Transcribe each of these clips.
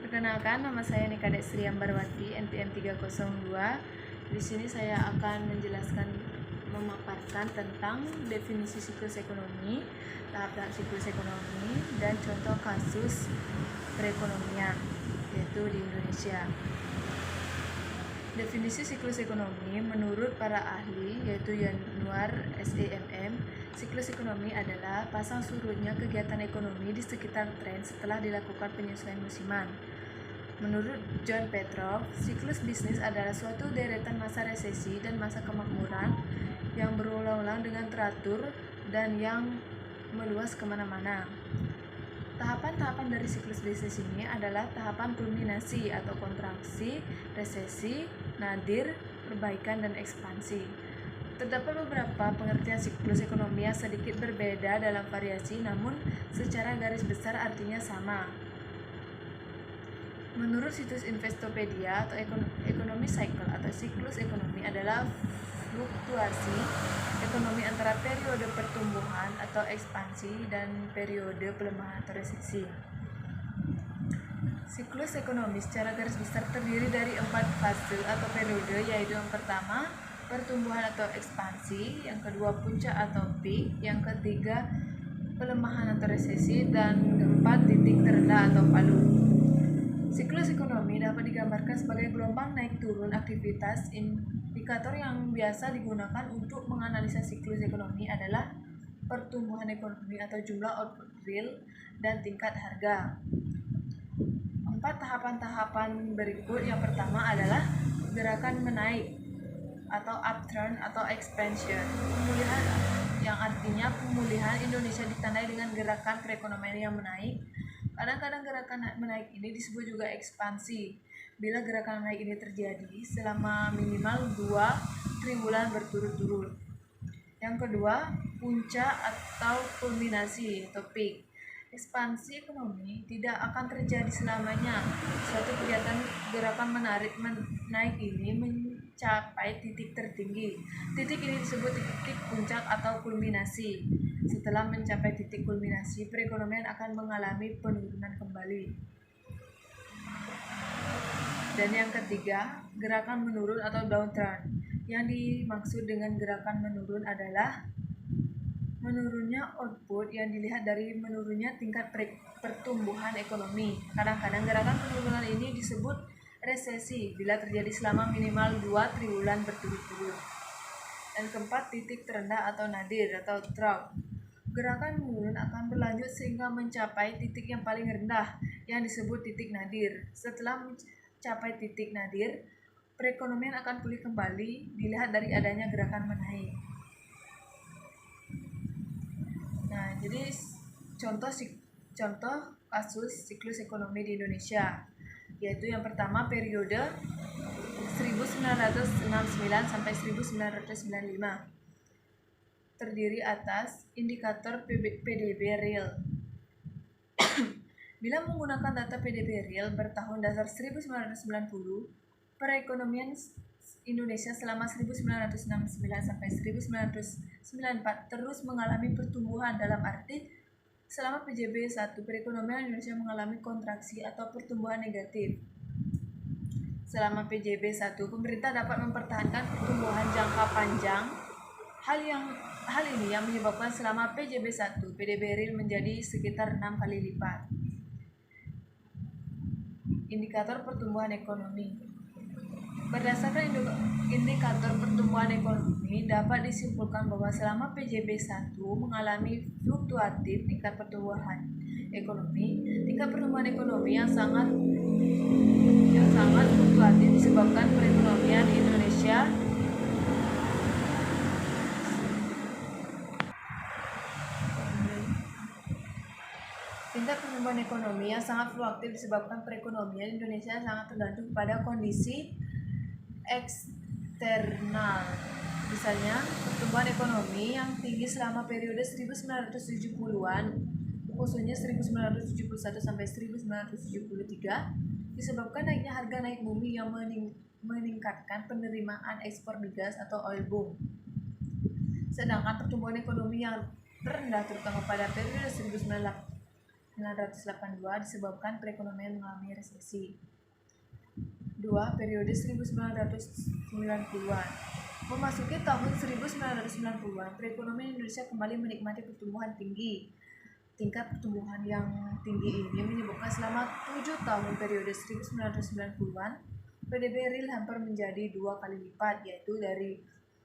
Perkenalkan, nama saya Nikadek Sri Ambarwati, NPM 302. Di sini saya akan memaparkan tentang definisi siklus ekonomi, tahap-tahap siklus ekonomi, dan contoh kasus perekonomian, yaitu di Indonesia. Definisi siklus ekonomi menurut para ahli, yaitu Yanuar SEMM, siklus ekonomi adalah pasang surutnya kegiatan ekonomi di sekitar tren setelah dilakukan penyesuaian musiman. Menurut John Petrov, siklus bisnis adalah suatu deretan masa resesi dan masa kemakmuran yang berulang-ulang dengan teratur dan yang meluas kemana-mana. Tahapan-tahapan dari siklus bisnis ini adalah tahapan kulminasi atau kontraksi, resesi, nadir, perbaikan, dan ekspansi. Terdapat beberapa pengertian siklus ekonomi yang sedikit berbeda dalam variasi, namun secara garis besar artinya sama. Menurut situs Investopedia atau Economy Cycle atau siklus ekonomi adalah fluktuasi ekonomi antara periode pertumbuhan atau ekspansi dan periode pelemahan atau resesi. Siklus ekonomi secara garis besar terdiri dari 4 fase atau periode, yaitu yang pertama pertumbuhan atau ekspansi, yang kedua puncak atau peak, yang ketiga pelemahan atau resesi, dan keempat titik terendah atau palu. Siklus ekonomi dapat digambarkan sebagai gelombang naik turun aktivitas. Indikator yang biasa digunakan untuk menganalisa siklus ekonomi adalah pertumbuhan ekonomi atau jumlah output real dan tingkat harga. 4 tahapan-tahapan berikut. Yang pertama adalah gerakan menaik atau upturn atau expansion. Pemulihan yang artinya pemulihan Indonesia ditandai dengan gerakan perekonomian yang menaik. Kadang-kadang gerakan menaik ini disebut juga ekspansi bila gerakan naik ini terjadi selama minimal 2 triwulan berturut-turut. Yang kedua, puncak atau kulminasi atau peak. Ekspansi ekonomi tidak akan terjadi selamanya. Suatu kegiatan gerakan naik ini mencapai titik tertinggi. Titik ini disebut titik puncak atau kulminasi. Setelah mencapai titik kulminasi, perekonomian akan mengalami penurunan kembali. Dan yang ketiga, gerakan menurun atau downturn. Yang dimaksud dengan gerakan menurun adalah menurunnya output yang dilihat dari menurunnya tingkat pertumbuhan ekonomi. Kadang-kadang gerakan penurunan ini disebut resesi bila terjadi selama minimal 2 triwulan berturut-turut. Dan keempat, titik terendah atau nadir atau trough. Gerakan menurun akan berlanjut sehingga mencapai titik yang paling rendah yang disebut titik nadir. Setelah mencapai titik nadir, perekonomian akan pulih kembali dilihat dari adanya gerakan menaik. Nah, jadi contoh kasus siklus ekonomi di Indonesia, yaitu yang pertama periode 1969 sampai 1995. Terdiri atas indikator PDB real. Bila menggunakan data PDB real bertahun dasar 1990, perekonomian Indonesia selama 1969 sampai 1994 terus mengalami pertumbuhan, dalam arti selama PJB 1 perekonomian Indonesia mengalami kontraksi atau pertumbuhan negatif. Selama PJB 1 pemerintah dapat mempertahankan pertumbuhan jangka panjang. Hal ini yang menyebabkan selama PJB 1 PDB real menjadi sekitar 6 kali lipat. Indikator pertumbuhan ekonomi. Berdasarkan indikator pertumbuhan ekonomi dapat disimpulkan bahwa selama PJB 1 mengalami fluktuatif tingkat pertumbuhan ekonomi. Tingkat pertumbuhan ekonomi yang sangat fluktuatif disebabkan perekonomian Indonesia sangat tergantung pada kondisi eksternal. Misalnya, pertumbuhan ekonomi yang tinggi selama periode 1970-an, khususnya 1971 sampai 1973, disebabkan naiknya harga naik bumi yang meningkatkan penerimaan ekspor migas atau oil boom. Sedangkan pertumbuhan ekonomi yang terendah terutama pada periode 1982 disebabkan perekonomian mengalami resesi. 2. Periode 1990-an. Memasuki tahun 1990-an, perekonomian Indonesia kembali menikmati pertumbuhan tinggi. Tingkat pertumbuhan yang tinggi ini menyebabkan selama 7 tahun periode 1990-an, PDB real hampir menjadi 2 kali lipat, yaitu dari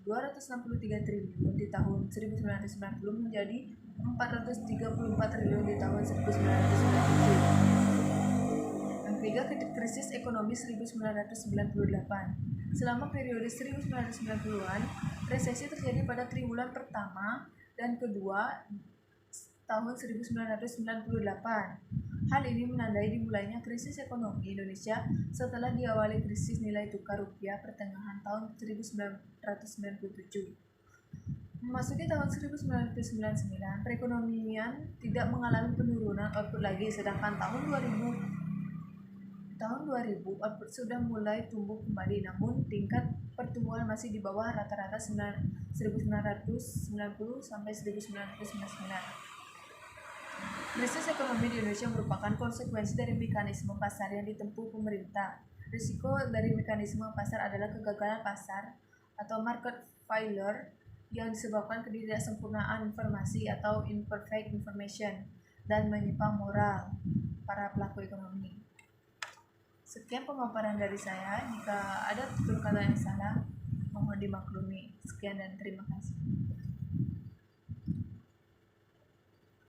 263 triliun di tahun 1990 menjadi 434 triliun di tahun 1997. Yang ketiga, krisis ekonomi 1998. Selama periode 1990-an, resesi terjadi pada triwulan pertama dan kedua tahun 1998. Hal ini menandai dimulainya krisis ekonomi Indonesia setelah diawali krisis nilai tukar rupiah pertengahan tahun 1997. Memasuki tahun 1999, perekonomian tidak mengalami penurunan output lagi, sedangkan tahun 2000 output sudah mulai tumbuh kembali, namun tingkat pertumbuhan masih di bawah rata-rata 1990 sampai 1999. Krisis ekonomi di Indonesia merupakan konsekuensi dari mekanisme pasar yang ditempuh pemerintah. Risiko dari mekanisme pasar adalah kegagalan pasar atau market failure yang disebabkan ketidaksempurnaan informasi atau imperfect information dan menyimpang moral para pelaku ekonomi. Sekian pemaparan dari saya. Jika ada tutur kata yang salah, mohon dimaklumi. Sekian dan terima kasih.